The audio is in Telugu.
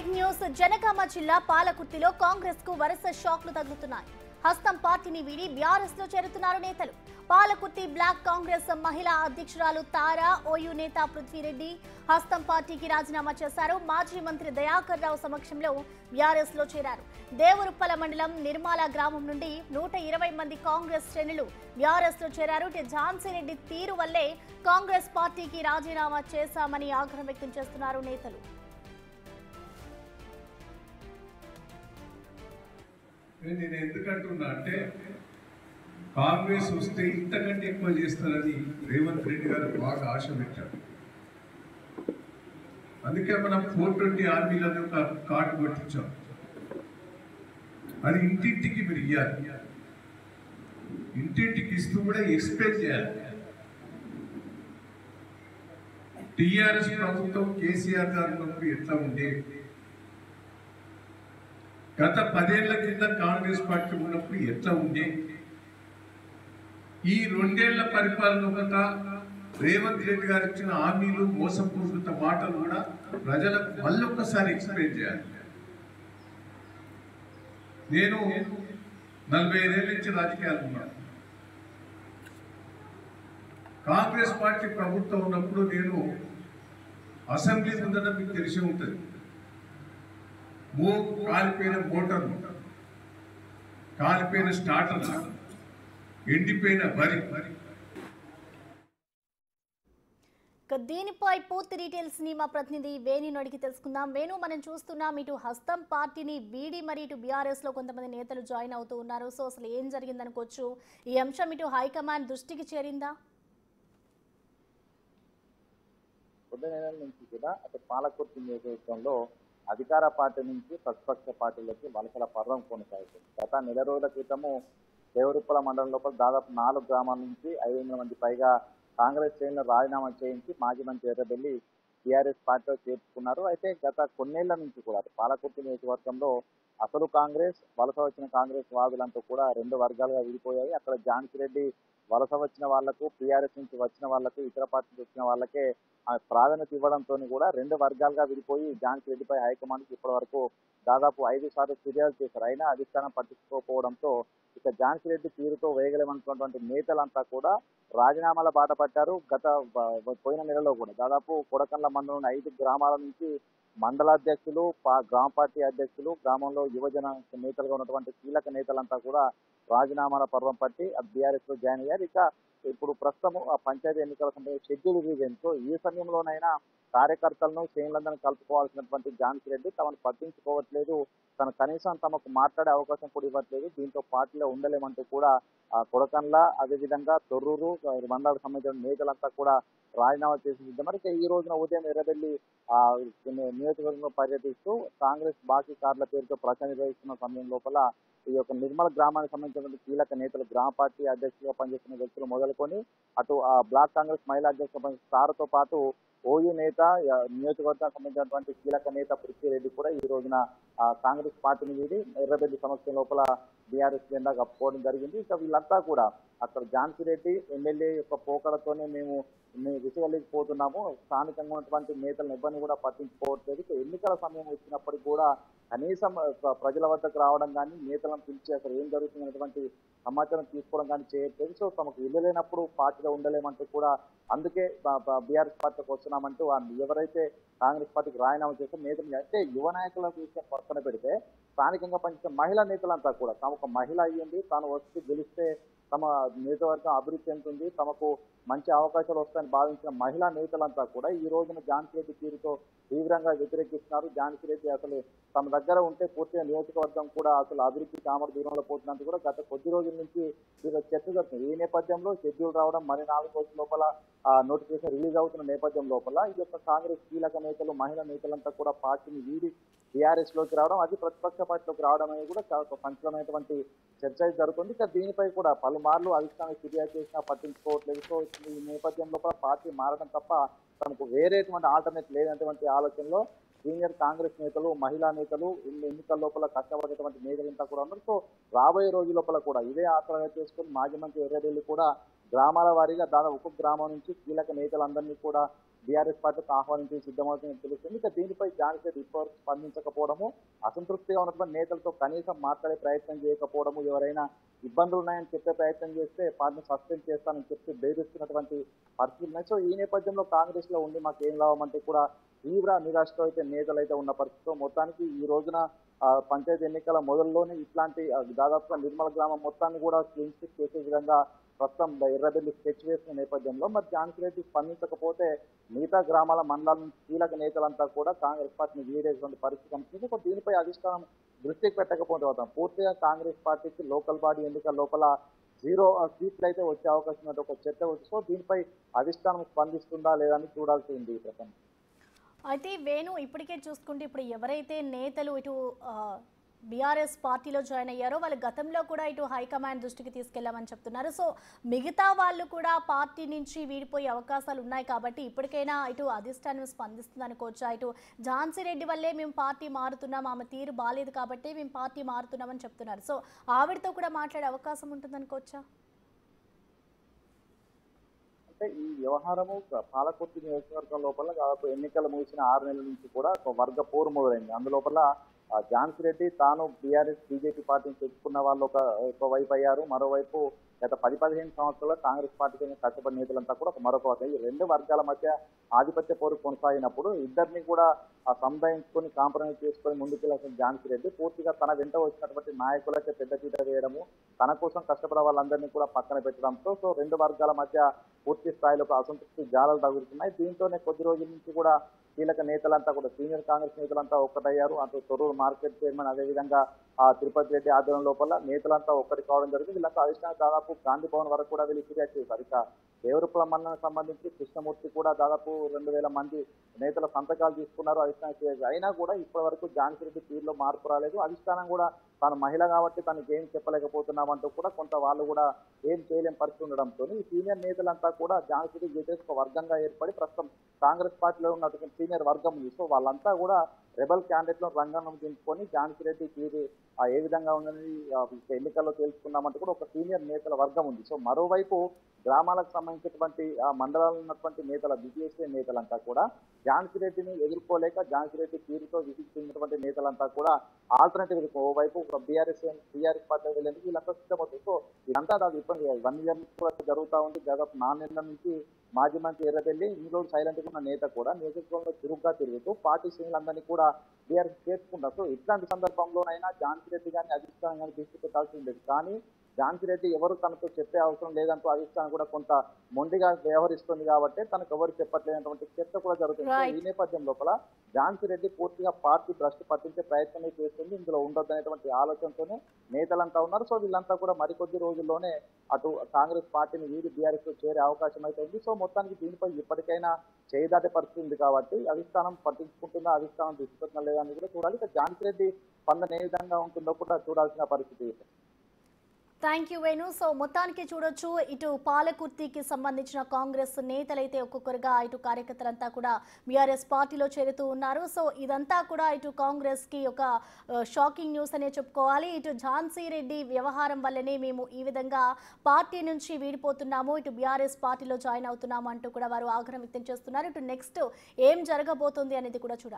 బిగ్ న్యూస్ జనగామ జిల్లా పాలకుర్తిలో కాంగ్రెస్ కు వరుస షాక్లు తగులుతున్నాయి. హస్తం పార్టీని వీడి బీఆర్ఎస్ లో చేరుతున్నారు నేతలు. పాలకుర్తి బ్లాక్ కాంగ్రెస్ మహిళా అధ్యక్షురాలు తారా, ఓయూ నేత పృథ్వీరెడ్డి హస్తం పార్టీకి రాజీనామా చేశారు. మాజీ మంత్రి దయాకర్ రావు సమక్షంలో బీఆర్ఎస్ లో చేరారు. దేవరుప్పల మండలం నిర్మాల గ్రామం నుండి 120 మంది కాంగ్రెస్ శ్రేణులు బీఆర్ఎస్ లో చేరారు. ఝాన్సీ రెడ్డి తీరు వల్లే కాంగ్రెస్ పార్టీకి రాజీనామా చేశామని ఆగ్రహం వ్యక్తం చేస్తున్నారు నేతలు. నేను ఎందుకంటున్నా అంటే కాంగ్రెస్ వస్తే ఇంతకంటే ఎక్కువ చేస్తారని రేవంత్ రెడ్డి గారు బాగా ఆశ పెట్టారు. అందుకే మనం 420 ఆర్మీలను ఒక కార్డు కొట్టించాం. అది ఇంటింటికి మీరు ఇవ్వాలి. ఇంటింటికి ఇస్తూ కూడా ఎక్స్ప్లెయిన్ చేయాలి. టీఆర్ఎస్ ప్రభుత్వం కేసీఆర్ గారు ఉన్నప్పుడు ఎట్లా ఉండేది, గత 10 ఏళ్ల కింద కాంగ్రెస్ పార్టీ ఉన్నప్పుడు ఎట్లా ఉండే, ఈ 2 ఏళ్ల పరిపాలన రేవంత్ రెడ్డి గారు ఇచ్చిన హామీలు, మోసపూరిత మాటలు కూడా ప్రజలకు మళ్ళొక్కసారి ఎక్స్ప్లెయిన్ చేయాలి. నేను 45 ఏళ్ళ నుంచి రాజకీయాలు ఉన్నాను. కాంగ్రెస్ పార్టీ ప్రభుత్వం ఉన్నప్పుడు నేను అసెంబ్లీ ముందర మీకు తెలిసి ఉంటుంది, కాలిపోయిన మోటార్లు, కాలిపోయిన స్టార్టర్లు, ఎండిపోయిన వరి. దీనిపై పూర్తి డీటెయిల్స్ ని మా ప్రతినిధి వేణుని అడిగి తెలుసుకుందాం. వేణు, మనం చూస్తున్నాం ఇటు హస్తం పార్టీని వీడి మరి ఇటు బీఆర్ఎస్ లో కొంతమంది నేతలు జాయిన్ అవుతూ ఉన్నారు. సో అసలు ఏం జరిగిందనుకోవచ్చు? ఈ అంశం ఇటు హైకమాండ్ దృష్టికి చేరిందా? కొద్ది నెలల నుంచి కూడా అటు పాలకుర్తి నియోజకవర్గంలో అధికార పార్టీ నుంచి ప్రతిపక్ష పార్టీలకి వలసల పర్వం కొనసాగుతుంది. గత నెల రోజుల క్రితము దేవరుప్పల మండలం లోపల దాదాపు 4 గ్రామాల నుంచి 500 మంది పైగా కాంగ్రెస్ శ్రేణులు రాజీనామా చేయించి మాజీ మంత్రి ఎర్రబెల్లి టీఆర్ఎస్ పార్టీలో చేర్చుకున్నారు. అయితే గత కొన్నేళ్ల నుంచి కూడా పాలకుర్తి నియోజకవర్గంలో అసలు కాంగ్రెస్, వలస వచ్చిన కాంగ్రెస్ వాదులంతా కూడా 2 వర్గాలుగా విడిపోయాయి. అక్కడ ఝాన్సీ రెడ్డి వలస వచ్చిన వాళ్లకు, టీఆర్ఎస్ నుంచి వచ్చిన వాళ్లకు, ఇతర పార్టీలు వచ్చిన వాళ్ళకే ప్రాధాన్యత ఇవ్వడంతో కూడా 2 వర్గాలుగా విడిపోయి ఝాన్సీ రెడ్డిపై హైకమాండ్కి ఇప్పటి వరకు దాదాపు 5 సార్లు ఫిర్యాదు చేశారు. అయినా అధిష్టానం పట్టించుకోకపోవడంతో ఇక ఝాన్సీ రెడ్డి తీరుతో వేయగలేమనుకున్నటువంటి నేతలంతా కూడా రాజీనామాల బాట పట్టారు. పోయిన నెలలో కూడా దాదాపు కొడకండ్ల మండలంలోని 5 గ్రామాల నుంచి మండలాధ్యక్షులు, గ్రామ పార్టీ అధ్యక్షులు, గ్రామంలో యువజన నేతలుగా ఉన్నటువంటి కీలక నేతలంతా కూడా రాజీనామాల పర్వం పట్టి బీఆర్ఎస్ లో జాయిన్ అయ్యారు. ఇక ఇప్పుడు ప్రస్తుతం పంచాయతీ ఎన్నికల సంబంధించి షెడ్యూల్ రివిజన్తో ఈ సమయంలోనైనా కార్యకర్తలను, శ్రేణులందరినీ కలుపుకోవాల్సినటువంటి ఝాన్సీ రెడ్డి తమను పట్టించుకోవట్లేదు, కనీసం తమకు మాట్లాడే అవకాశం కూడా ఇవ్వట్లేదు, దీంతో పార్టీలో ఉండలేమంటూ కూడా కొడకండ్ల, అదేవిధంగా తొర్రూరు మండలకు సంబంధించిన నేతలంతా కూడా రాజీనామా చేసి మరి ఈ రోజున ఉదయం ఎర్రబెల్లి నియోజకవర్గంలో పర్యటిస్తూ కాంగ్రెస్ బాకీ కార్ల పేరుతో ప్రచారం నిర్వహిస్తున్న సమయం లోపల ఈ యొక్క నిర్మల గ్రామానికి సంబంధించినటువంటి కీలక నేతలు, గ్రామ పార్టీ అధ్యక్షులుగా పనిచేస్తున్న వ్యక్తులు మొదలుకొని అటు బ్లాక్ కాంగ్రెస్ మహిళా అధ్యక్షులు సార్తో పాటు ఓయూ నేత, నియోజకవర్గానికి సంబంధించినటువంటి కీలక నేత పృథ్వీరెడ్డి కూడా ఈ రోజున కాంగ్రెస్ పార్టీని వీడి ఎర్రబెల్లి సమక్షం లోపల బీఆర్ఎస్ జెండా కప్పుకోవడం జరిగింది. ఇక వీళ్ళంతా కూడా అక్కడ ఝాన్సీ రెడ్డి ఎమ్మెల్యే యొక్క పోకడతోనే మేము విసుగలేకపోతున్నాము, స్థానికంగా ఉన్నటువంటి నేతలను ఎవరిని కూడా పట్టించుకోవట్లేదు, ఎన్నికల సమయం వచ్చినప్పటికీ కూడా కనీసం ప్రజల వద్దకు రావడం కానీ, నేతలను పిలిచి అసలు ఏం జరుగుతున్నటువంటి సమాచారం తీసుకోవడం కానీ చేయట్లేదు. సో తమకు వెళ్ళలేనప్పుడు పార్టీలో ఉండలేమంటూ కూడా అందుకే బీఆర్ఎస్ పార్టీకి వస్తున్నామంటూ ఎవరైతే కాంగ్రెస్ పార్టీకి రాజీనామా చేస్తే నేతలు అంటే యువ నాయకుల విషయం పక్కన పెడితే స్థానికంగా పనిచేసే మహిళా నేతలంతా కూడా తమకు మహిళ అయ్యింది, తాను వచ్చి గెలిస్తే తమ నియోజకవర్గం అభివృద్ధి చెందుతుంది, తమకు మంచి అవకాశాలు వస్తాయని భావించిన మహిళా నేతలంతా కూడా ఈ రోజున ఝాన్సీ రెడ్డి తీరుతో తీవ్రంగా వ్యతిరేకిస్తున్నారు. ఝాన్సీ రెడ్డి అసలు తమ దగ్గర ఉంటే పూర్తిగా నియోజకవర్గం కూడా అసలు అభివృద్ధి కామర దూరంలో పోతున్నందుకు కూడా గత కొద్ది రోజుల నుంచి చర్చ జరుగుతుంది. ఈ నేపథ్యంలో షెడ్యూల్ రావడం, మరి 4 రోజుల లోపల నోటిఫికేషన్ రిలీజ్ అవుతున్న నేపథ్యం లోపల ఈ యొక్క కాంగ్రెస్ కీలక నేతలు, మహిళా నేతలంతా కూడా పార్టీని వీడి టీఆర్ఎస్ లోకి రావడం, అది ప్రతిపక్ష పార్టీలోకి రావడం అనేది కూడా చాలా సంచలనమైనటువంటి చర్చ జరుగుతుంది. ఇక దీనిపై కూడా పలుమార్లు అధిష్టానం ఫిర్యాదు చేసినా పట్టించుకోవట్లేదు. సో ఈ నేపథ్యంలో పార్టీ మారడం తప్ప తమకు వేరేటువంటి ఆల్టర్నేట్ లేనటువంటి ఆలోచనలో సీనియర్ కాంగ్రెస్ నేతలు, మహిళా నేతలు, ఎన్నికల లోపల కష్టపడేటువంటి నేతలంతా కూడా ఉన్నారు. సో రాబోయే రోజు లోపల కూడా ఇదే ఆసరాగా చేసుకుని మాజీ మంత్రి ఎర్రబెల్లి కూడా గ్రామాల వారీగా దాదాపు ఒక్కొక్క గ్రామం నుంచి కీలక నేతలందరినీ కూడా బీఆర్ఎస్ పార్టీకి ఆహ్వానించి సిద్ధమవుతుందని తెలుస్తుంది. ఇక దీనిపై ఝాన్సీ రెడ్డి ఇప్పటివరకు స్పందించకపోవడము, అసంతృప్తిగా ఉన్నటువంటి నేతలతో కనీసం మాట్లాడే ప్రయత్నం చేయకపోవడము, ఎవరైనా ఇబ్బందులు ఉన్నాయని చెప్పే ప్రయత్నం చేస్తే పార్టీని సస్పెండ్ చేస్తానని చెప్పి బెదిరిస్తున్నటువంటి పరిస్థితులు ఉన్నాయి. సో ఈ నేపథ్యంలో కాంగ్రెస్ లో ఉండి మాకు ఏం లాభం అంటే కూడా తీవ్ర నిరాశతో అయితే నేతలు అయితే ఉన్న పరిస్థితిలో మొత్తానికి ఈ రోజున పంచాయతీ ఎన్నికల మొదల్లోనే ఇట్లాంటి దాదాపుగా నిర్మల గ్రామం మొత్తాన్ని కూడా క్లీన్ స్వీప్ చేసే విధంగా ప్రస్తుతం ఎర్రబెల్లి స్కెచ్ వేసిన నేపథ్యంలో మరి ఝాన్సీ రెడ్డి స్పందించకపోతే మిగతా గ్రామాల మండలాల నుంచి కీలక నేతలంతా కూడా కాంగ్రెస్ పార్టీని వీడేటువంటి పరిస్థితి కనిపిస్తుంది. సో దీనిపై అధిష్టానం దృష్టికి పెట్టకపోతే పూర్తిగా కాంగ్రెస్ పార్టీకి లోకల్ బాడీ ఎన్నికల లోపల 0 సీట్లు అయితే వచ్చే అవకాశం ఉన్నట్టు ఒక చర్చ వచ్చి సో దీనిపై అధిష్టానం స్పందిస్తుందా లేదా అని చూడాల్సి ఉంది ఈ ప్రశ్న. అయితే వేణు ఇప్పటికే చూసుకుంటే ఇప్పుడు ఎవరైతే నేతలు ఇటు బీఆర్ఎస్ పార్టీలో జాయిన్ అయ్యారో వాళ్ళు గతంలో కూడా ఇటు హైకమాండ్ దృష్టికి తీసుకెళ్లామని చెప్తున్నారు. సో మిగతా వాళ్ళు కూడా పార్టీ నుంచి వీడిపోయే అవకాశాలు ఉన్నాయి కాబట్టి ఇప్పటికైనా ఇటు అధిష్టానం స్పందిస్తుంది అనుకోవచ్చా? ఇటు ఝాన్సీ రెడ్డి వల్లే మేము పార్టీ మారుతున్నాం, ఆమె తీరు బాలేదు కాబట్టి మేము పార్టీ మారుతున్నామని చెప్తున్నారు. సో ఆవిడతో కూడా మాట్లాడే అవకాశం ఉంటుంది అనుకోవచ్చా? అంటే ఈ వ్యవహారము పాలకుర్తి నియోజకవర్గం లోపల దాదాపు ఎన్నికలు ముగిసిన 6 నెలల నుంచి కూడా ఒక వర్గ పోరు మొదలైంది. అందులోపల ఝాన్సీ రెడ్డి తాను బీఆర్ఎస్ బీజేపీ పార్టీని తెచ్చుకున్న వాళ్ళు ఒక వైపు అయ్యారు, మరోవైపు గత 10-15 సంవత్సరాల కాంగ్రెస్ పార్టీకి కష్టపడిన నేతలంతా కూడా మరొక వర్గం. ఈ రెండు వర్గాల మధ్య ఆధిపత్య పోరు కొనసాగినప్పుడు ఇద్దరిని కూడా సముదాయించుకొని కాంప్రమైజ్ చేసుకొని ముందుకెళ్లాల్సిన ఝాన్సీ రెడ్డి పూర్తిగా తన వెంట వచ్చినటువంటి నాయకులకే పెద్ద పీట వేయడము, తన కోసం కష్టపడే వాళ్ళందరినీ కూడా పక్కన పెట్టడంతో సో రెండు వర్గాల మధ్య పూర్తి స్థాయిలో అసంతృప్తి జాలలు తగులుతున్నాయి. దీంతోనే కొద్ది రోజుల నుంచి కూడా కీలక నేతలంతా కూడా సీనియర్ కాంగ్రెస్ నేతలంతా ఒక్కటయ్యారు. అటు తొర్రూరు మార్కెట్ చైర్మన్ అదేవిధంగా తిరుపతి రెడ్డి ఆధ్వర్యం లోపల నేతలంతా ఒక్కటి కావడం జరిగింది. వీళ్ళంతా అధిష్టానం దాదాపు గాంధీ భవన్ వరకు కూడా వెళ్ళి ఫిర్యాదు చేశారు. ఇక దేవరుపుల మండలానికి సంబంధించి కృష్ణమూర్తి కూడా దాదాపు 2000 మంది నేతల సంతకాలు తీసుకున్నారు అధిష్టానం. అయినా కూడా ఇప్పటి వరకు ఝాన్సీ రెడ్డి తీరులో మార్పు రాలేదు. అధిష్టానం కూడా తాను మహిళ కాబట్టి తనకి ఏం చెప్పలేకపోతున్నామంటూ కూడా కొంత వాళ్ళు కూడా ఏం చేయలేని పరిస్థితి ఉండడంతో ఈ సీనియర్ నేతలంతా కూడా ఝాన్సీ రెడ్డి ఒక వర్గంగా ఏర్పడి ప్రస్తుతం కాంగ్రెస్ పార్టీలో ఉన్నటువంటి సీనియర్ వర్గం ఉంది. సో వాళ్ళంతా కూడా రెబల్ క్యాండిడేట్లను రంగంలో దించుకొని ఝాన్సీ రెడ్డి తీరు ఏ విధంగా ఉందని ఎన్నికల్లో తెలుసుకున్నామంటే కూడా ఒక సీనియర్ నేతల వర్గం ఉంది. సో మరోవైపు గ్రామాలకు సంబంధించినటువంటి మండలాల్లో ఉన్నటువంటి నేతల బీజేపీ నేతలంతా కూడా ఝాన్సీ రెడ్డిని ఎదుర్కోలేక ఝాన్సీ రెడ్డి తీరుతో విసిగినటువంటి నేతలంతా కూడా ఆల్టర్నేటివ్ ఓవైపు బీఆర్ఎస్ పార్టీ వెళ్ళేందుకు వీళ్ళంతా సిద్ధమవుతుంది. సో ఇదంతా దాదాపు ఇబ్బంది 1 ఇయర్ నుంచి కూడా జరుగుతూ ఉంది. దాదాపు 4 నెలల నుంచి మాజీ మంత్రి ఎర్రబెల్లి ఇందులో సైలెంట్ గా ఉన్న నేత కూడా నియోజకవర్గంలో చురుగ్గా తిరుగుతూ పార్టీ శ్రేణులందరినీ కూడా బీఆర్ఎస్ చేసుకుంటారు. సో ఇట్లాంటి సందర్భంలోనైనా ఝాన్సీ రెడ్డి కానీ అధిష్టానం కానీ దృష్టి పెట్టాల్సి ఉండేది. కానీ ఝాన్సీ రెడ్డి ఎవరు తనతో చెప్పే అవసరం లేదంటూ అధిష్టానం కూడా కొంత మొండిగా వ్యవహరిస్తుంది కాబట్టి తనకు ఎవరు చెప్పట్లేనటువంటి చర్చ కూడా జరుగుతుంది. ఈ నేపథ్యం లోపల ఝాన్సీ రెడ్డి పూర్తిగా పార్టీ భ్రష్టు పట్టించే ప్రయత్నమే చేస్తుంది. ఇందులో ఉండొద్దనేటువంటి ఆలోచనతోనే నేతలంతా ఉన్నారు. సో వీళ్ళంతా కూడా మరికొద్ది రోజుల్లోనే అటు కాంగ్రెస్ పార్టీని వీడి బీఆర్ఎస్ లో చేరే అవకాశం అయితే ఉంది. సో మొత్తానికి దీనిపై ఇప్పటికైనా చేయదాటే పరిస్థితి ఉంది కాబట్టి అధిష్టానం పట్టించుకుంటుందా, అధిష్టానం దృష్టి పెట్టిన లేదా అని కూడా చూడాలి. ఇక ఝాన్సీ రెడ్డి స్పందన ఏ విధంగా ఉంటుందో కూడా చూడాల్సిన పరిస్థితి. Thank you Venu. సో మొత్తానికి చూడొచ్చు ఇటు పాలకుర్తికి సంబంధించిన కాంగ్రెస్ నేతలైతే ఒక్కొక్కరుగా ఇటు కార్యకర్తలంతా కూడా బీఆర్ఎస్ పార్టీలో చేరుతూ ఉన్నారు. సో ఇదంతా కూడా ఇటు కాంగ్రెస్ కి ఒక షాకింగ్ న్యూస్ అనే చెప్పుకోవాలి. ఇటు ఝాన్సీ రెడ్డి వ్యవహారం వల్లనే మేము ఈ విధంగా పార్టీ నుంచి వీడిపోతున్నాము, ఇటు బీఆర్ఎస్ పార్టీలో జాయిన్ అవుతున్నాము అంటూ కూడా వారు ఆగ్రహం వ్యక్తం చేస్తున్నారు. ఇటు నెక్స్ట్ ఏం జరగబోతుంది అనేది కూడా చూడాలి.